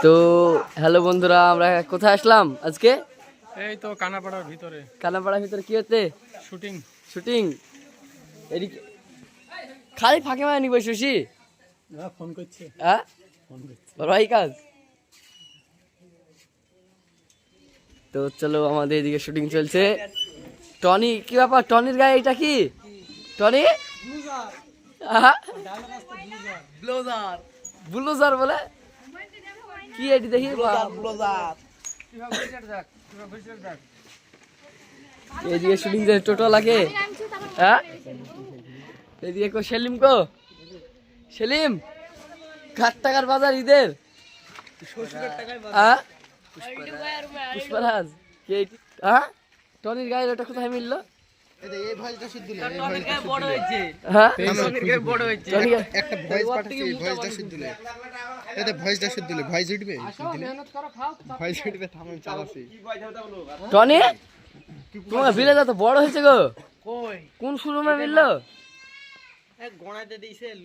তো হ্যালো বন্ধুরা, আমরা কোথায় আসলাম আজকে? এই তো কানাপাড়ার ভিতরে। কানাপাড়ার ভিতরে কি হচ্ছে? শুটিং। শুটিং এদিকে খালি ফাঁকে মারা নিব সুশি। ফোন করছে। হ্যাঁ, ভাই কাজ। তো চলো, আমাদের এদিকে শুটিং চলছে। টনি, কি ব্যাপার? টনির গায়ে এটা কি? টনি ব্লুজার বলে কি? এটি দেখি এদিকে শুটিং যে টোটো লাগে। হ্যাঁ, এদিকে কো সেলিম, কো সেলিম, ঘাট টাকার বাজার ঈদের। হ্যাঁ, পুষ্পারাজ কে? হ্যাঁ, টনির গায়ে ওটা কোথায় মিললো? টনি তোমার ভিলেজ তো বড় হয়েছে গো, কোন শোরুমে মিললো? বানাইতে দিয়েছিল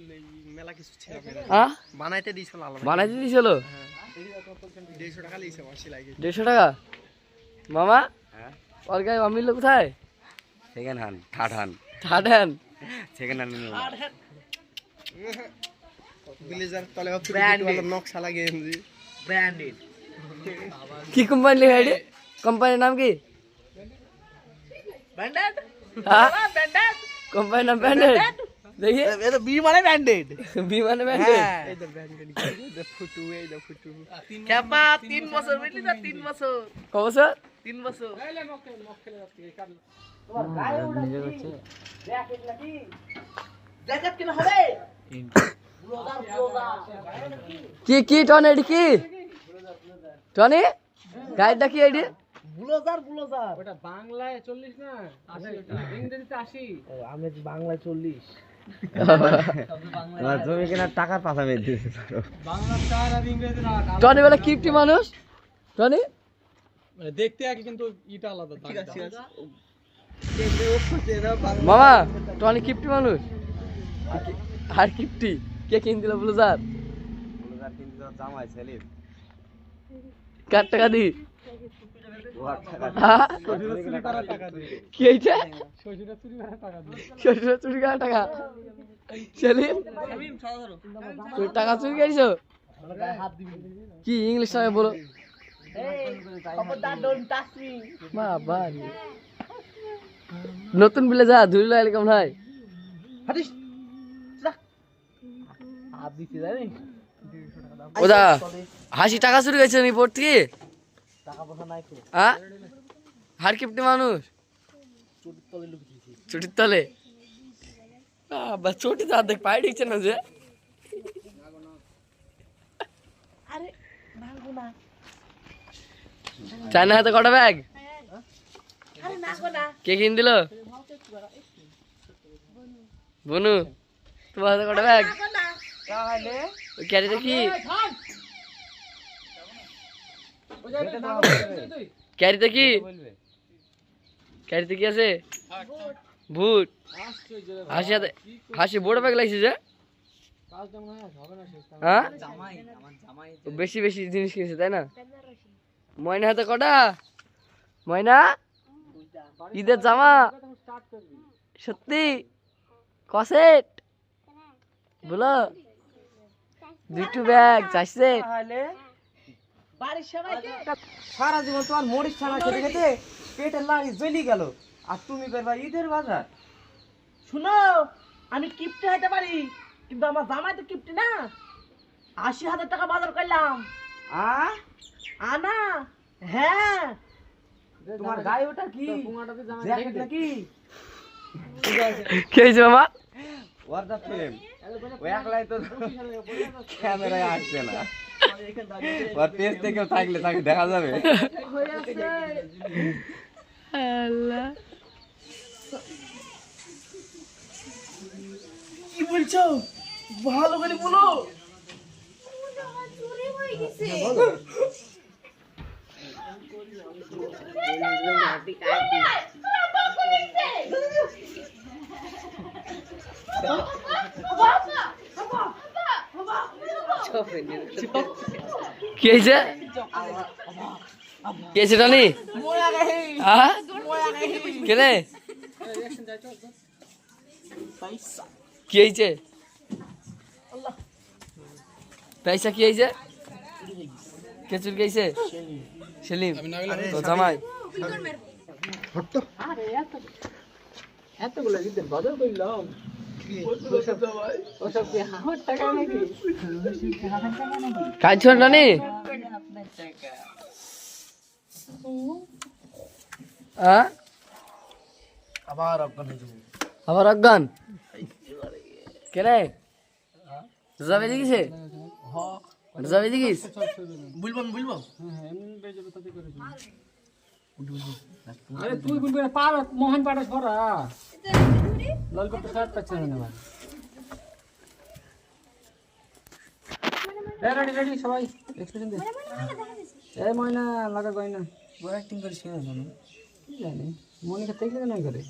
150 টাকা। মামা ওর গায়ে মিললো কোথায়? Second hand, third hand, third hand, second hand নকশা লাগিয়ে ব্র্যান্ডেড। কি কোম্পানি লেখা? এটি কোম্পানির নাম কি? হ্যাঁ, কোম্পানির নাম ব্র্যান্ডেড। দেখি বি মানে ব্র্যান্ডেড। বি মানে ব্র্যান্ডেড। এই তো ব্র্যান্ডেড এই ফুটু, এই তো ফুটু। কেমা 3 বছর বুঝলি না? 3 বছর, ক বছর? 3 বছর। জ্যাকেট কিনা হবে? কি কি টনি? এটি কি টনি? গাড়িটা কি এটি? ব্লোজার ব্লোজার। ওটা বাংলায় 40 না 80, ওটা ইংরেজিতে 80। আমি বাংলায় 40। তোমার জমি কেনার টাকার পাতা মেয়ে দিয়েছে। বাংলা 4 আর ইংরেজি 8। টনি বলে কিপটি মানুষ। টনি মানে দেখতে একই কিন্তু ইটা আলাদা। ঠিক আছে। মামা, টনি কিপটি মানুষ আর কিপটি কে কিন দিল ব্লুজার? জামাই সেলিম কার টাকা দি? কি হয়েছে? শ্বশুরের চুরি করা টাকা। সেলিম, তুই টাকা চুরি করেছো? কি ইংলিশ টাকা বলো? বাবা, নতুন বিলে যা ধুইল এরকম নাই। ওদা হাসি টাকা চুরি গেছে নি পর থেকে? হ্যাঁ, হার কিপটি মানুষ চুটির তলে। চটি তো দেখ পাই দিচ্ছে না যে। চায়না হাতে কটা ব্যাগ? কে কিন দিল? বনু, তোমার হাতে কটা ব্যাগ? ক্যারিতে কি? ক্যারিতে কি? ক্যারিতে কি আছে? ভুট। হাসি হাতে, হাসি বড় ব্যাগ লাগছে যে। হ্যাঁ, বেশি বেশি জিনিস কিনেছে তাই না? ময়না হাতে কটা? ময়না ঈদের জামা সত্যি কসেট বলো? দুটো ব্যাগ চাইছে। সারা জীবন তোমার মরিচ ছানা খেতে খেতে পেটের লাগি জ্বলি গেল, আর তুমি করবা ঈদের বাজার। শুনো, আমি কিপ্টে হইতে পারি, কিন্তু আমার জামাই তো কিপ্টে না। 80,000 টাকা বাজার করলাম। আনা? হ্যাঁ। তোমার গায়ে ওটা কি? জ্যাকেট নাকি? কে হয়েছে মামা? ওয়ার্ডা ফিল্ম ওই একলাই তো ক্যামেরায় আসছে না। ওর পেজ থেকে থাকলে তাকে দেখা যাবে। আল্লাহ, কি বলছো? ভালো করে বলো। কি হয়েছে কি হয়েছে টনি হ্যাঁ কেনে কি হয়েছে পয়সা কি হয়েছে কে চুরি গেছে সেলিম তো জামাই এতগুলো ঈদের বাজার করলাম ওসব কি আমার টাকা নাকি কাজ টনি হ্যাঁ আবার অজ্ঞান কেনে যাবে দেখিছে যাবে দেখিস আরে তুই বলবি পার মোহন পাড়া সরা লাল করতে শার্ট পাচ্ছে না ভাই রেডি রেডি সবাই এক্সপ্রেশন দে এই ময়না লাগা গয়না বড় অ্যাক্টিং করিস কেন জানি মনিকা দেখলে না করে